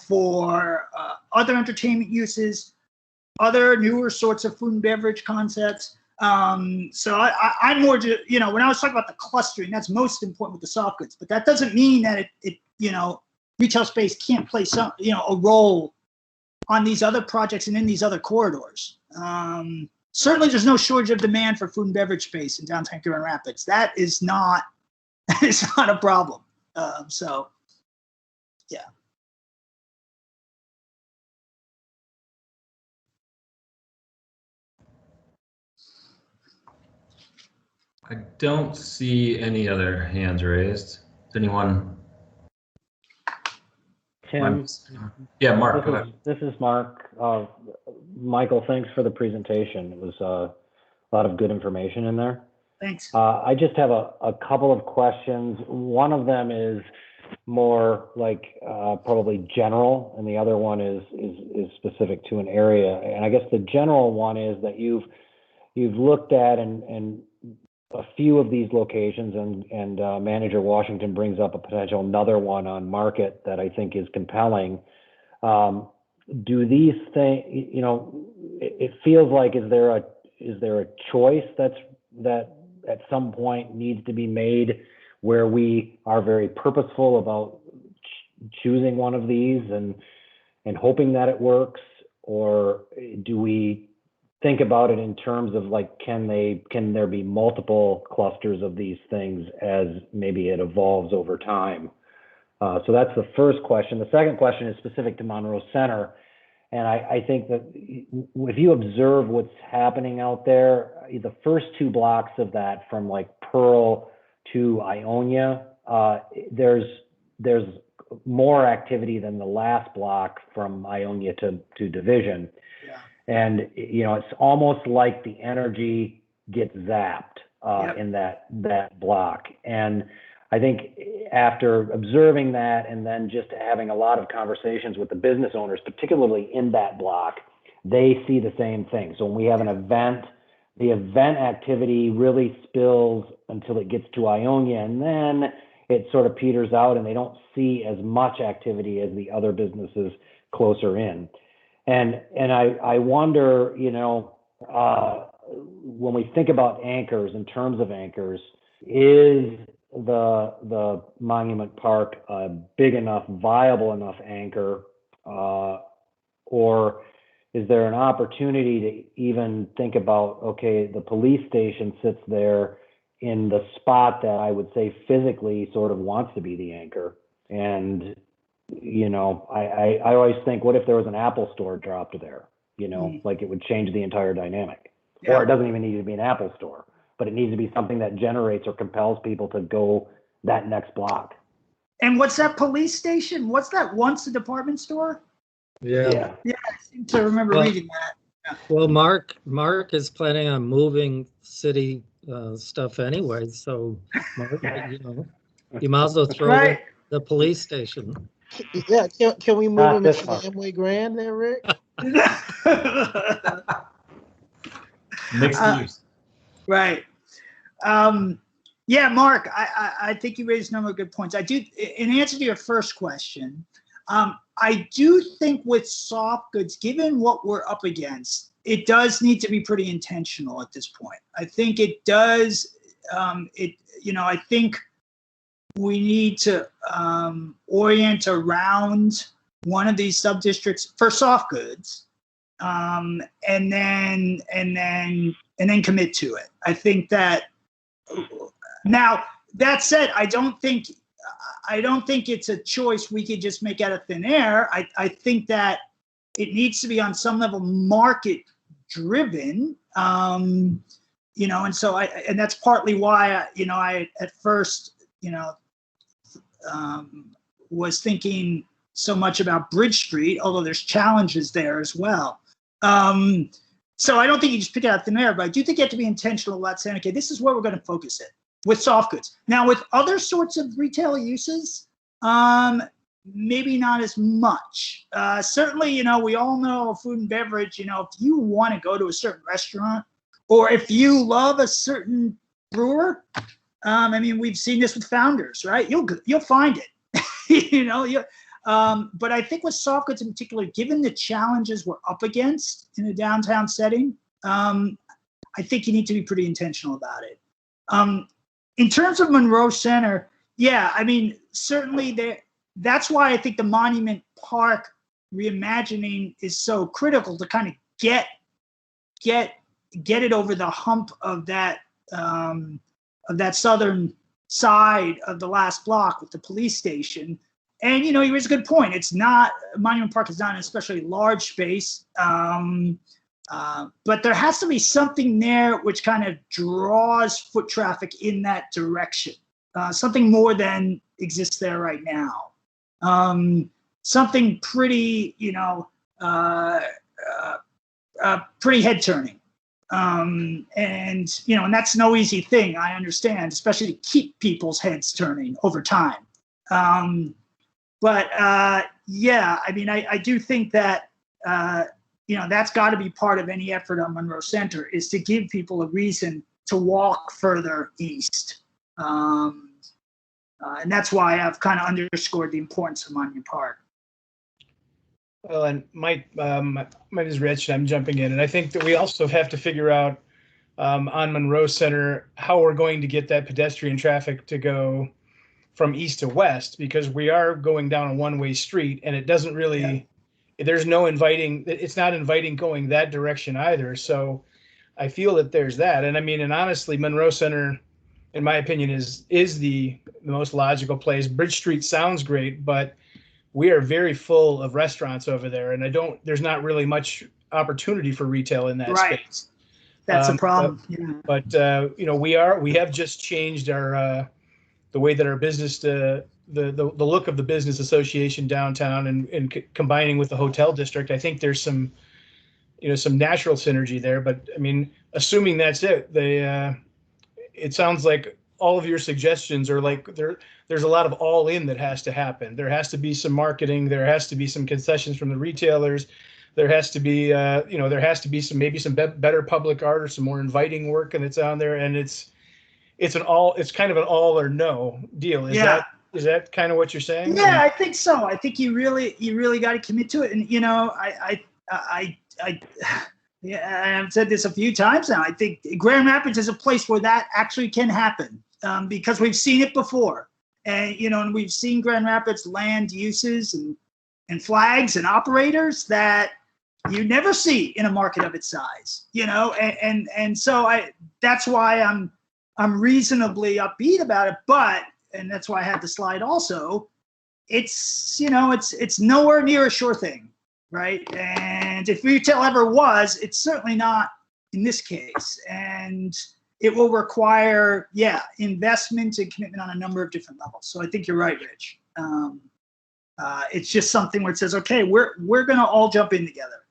Speaker 2: for other entertainment uses, other newer sorts of food and beverage concepts. So I'm more just, when I was talking about the clustering, that's most important with the soft goods, but that doesn't mean that it retail space can't play some, a role on these other projects and in these other corridors. Certainly there's no shortage of demand for food and beverage space in downtown Grand Rapids. That is not a problem. So, yeah.
Speaker 1: I don't see any other hands raised. Does anyone?
Speaker 7: Tim,
Speaker 1: Yeah, Mark, go ahead.
Speaker 7: This is Mark. Michael, thanks for the presentation. It was a lot of good information in there.
Speaker 2: Thanks.
Speaker 7: I just have a couple of questions. One of them is more like probably general, and the other one is specific to an area. And I guess the general one is that you've looked at and a few of these locations, and Manager Washington brings up a potential another one on Market that I think is compelling. Do these things, it feels like, is there a choice that at some point needs to be made where we are very purposeful about choosing one of these and hoping that it works? Or do we think about it in terms of, like, can there be multiple clusters of these things as maybe it evolves over time? So that's the first question. The second question is specific to Monroe Center. And I think that if you observe what's happening out there, the first two blocks of that from like Pearl to Ionia, there's more activity than the last block from Ionia to Division.
Speaker 2: Yeah.
Speaker 7: And, it's almost like the energy gets zapped
Speaker 2: Yep.
Speaker 7: in that block. And I think after observing that and then just having a lot of conversations with the business owners, particularly in that block, they see the same thing. So when we have an event, the event activity really spills until it gets to Ionia, and then it sort of peters out and they don't see as much activity as the other businesses closer in. And I wonder, when we think about anchors, in terms of anchors, is the Monument Park a big enough, viable enough anchor, or is there an opportunity to even think about, okay, the police station sits there in the spot that I would say physically sort of wants to be the anchor? And, I always think, what if there was an Apple store dropped there? Like it would change the entire dynamic.
Speaker 2: Yeah.
Speaker 7: Or it doesn't even need to be an Apple store, but it needs to be something that generates or compels people to go that next block.
Speaker 2: And what's that police station? What's that once a department store?
Speaker 4: Yeah.
Speaker 2: Yeah, I seem to remember reading that.
Speaker 4: Well, Mark is planning on moving city stuff anyway, so Mark, you might as well throw
Speaker 2: Right.
Speaker 4: the police station.
Speaker 6: Yeah, can we move
Speaker 7: Not
Speaker 6: them
Speaker 7: this
Speaker 6: into
Speaker 7: far.
Speaker 6: the Amway Grand there, Rick?
Speaker 1: Mixed use.
Speaker 2: Right. Yeah, Mark, I think you raised a number of good points. I do, in answer to your first question, I do think with soft goods, given what we're up against, it does need to be pretty intentional at this point. I think it does. I think we need to orient around one of these sub-districts for soft goods, and then commit to it. I think that. Now, that said, I don't think it's a choice we could just make out of thin air. I think that it needs to be on some level market driven, and so and that's partly why I at first was thinking so much about Bridge Street, although there's challenges there as well. So I don't think you just pick it out of thin air, but I do think you have to be intentional about saying, okay, this is where we're going to focus it with soft goods. Now, with other sorts of retail uses, maybe not as much. Certainly, you know, we all know food and beverage, you know, if you want to go to a certain restaurant or if you love a certain brewer, I mean, we've seen this with Founders, right? You'll find it, you know, but I think with soft goods in particular, given the challenges we're up against in a downtown setting, I think you need to be pretty intentional about it. In terms of Monroe Center, yeah, I mean, certainly that's why I think the Monument Park reimagining is so critical to kind of get it over the hump of that southern side of the last block with the police station. And, you know, he raised a good point. Monument Park is not an especially large space, but there has to be something there which kind of draws foot traffic in that direction, something more than exists there right now. Something pretty, you know, pretty head turning. And, you know, and that's no easy thing, I understand, especially to keep people's heads turning over time. But yeah, I mean, I do think that, you know, that's got to be part of any effort on Monroe Center, is to give people a reason to walk further east. And that's why I've kind of underscored the importance of Monument Park.
Speaker 8: Well, and my name is Rich, and I'm jumping in. And I think that we also have to figure out on Monroe Center how we're going to get that pedestrian traffic to go from east to west, because we are going down a one-way street, and it doesn't really, there's no inviting, it's not inviting going that direction either. So I feel that there's that. And I mean, and honestly, Monroe Center, in my opinion, is the most logical place. Bridge Street sounds great, but we are very full of restaurants over there, and there's not really much opportunity for retail in that space.
Speaker 2: That's a problem.
Speaker 8: But you know, we have just changed our the way that our business, the look of the business association downtown, and combining with the hotel district. I think there's some, you know, some natural synergy there. But I mean, assuming that's it, it sounds like all of your suggestions are like there's a lot of all in that has to happen. There has to be some marketing. There has to be some concessions from the retailers. There has to be, you know, there has to be maybe some better public art or some more inviting work that's on there. And it's kind of an all or no deal. Is that kind of what you're saying?
Speaker 2: Yeah, I think so. I think you really got to commit to it. And, you know, I've said this a few times now. I think Grand Rapids is a place where that actually can happen, because we've seen it before. And, you know, and we've seen Grand Rapids land uses and flags and operators that you never see in a market of its size, you know, and so that's why I'm reasonably upbeat about it, and that's why I had the slide also. It's, you know, it's nowhere near a sure thing, right? And if retail ever was, it's certainly not in this case. And it will require, investment and commitment on a number of different levels. So I think you're right, Rich. It's just something where it says, okay, we're going to all jump in together,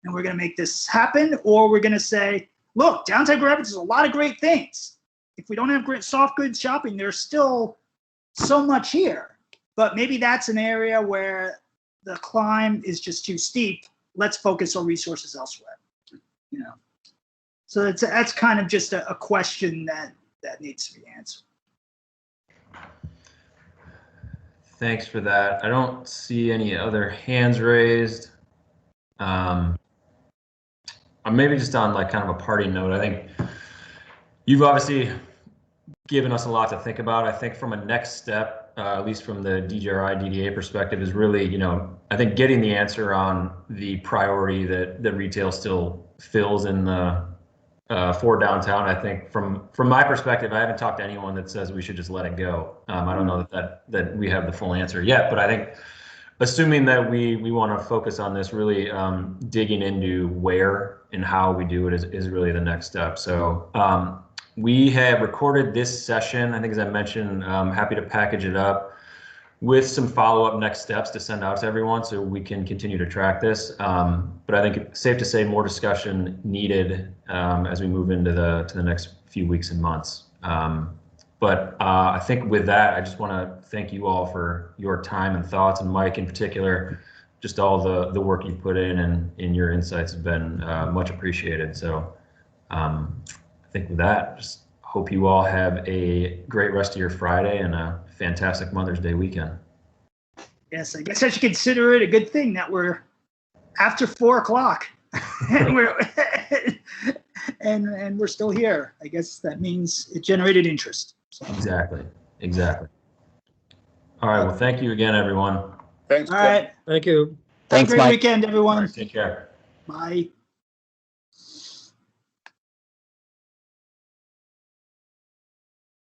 Speaker 2: and we're going to make this happen, or we're going to say, look, downtown Grand Rapids is a lot of great things. If we don't have great soft goods shopping, there's still so much here. But maybe that's an area where the climb is just too steep. Let's focus our resources elsewhere. You know, so that's kind of just a question that needs to be answered.
Speaker 1: Thanks for that. I don't see any other hands raised. Maybe just on like kind of a parting note, I think you've obviously given us a lot to think about. I think from a next step, at least from the DGRI, DDA perspective, is really, you know, I think getting the answer on the priority that retail still fills in the for downtown. I think from my perspective, I haven't talked to anyone that says we should just let it go. I don't know that we have the full answer yet, but I think assuming that we want to focus on this, really digging into where and how we do it is really the next step. So we have recorded this session. I think, as I mentioned, I'm happy to package it up with some follow-up next steps to send out to everyone so we can continue to track this. But I think it's safe to say more discussion needed as we move into the next few weeks and months. But I think with that, I just want to thank you all for your time and thoughts, and Mike in particular, just all the work you've put in and your insights have been much appreciated. So I think with that, just hope you all have a great rest of your Friday and a fantastic Mother's Day weekend.
Speaker 2: Yes, I guess I should consider it a good thing that we're after 4 o'clock and we're still here. I guess that means it generated interest. So.
Speaker 1: Exactly. All right. Well, thank you again, everyone.
Speaker 5: Thanks.
Speaker 2: All right.
Speaker 4: Thank you.
Speaker 2: Have a great weekend, everyone.
Speaker 1: All right, take care.
Speaker 2: Bye.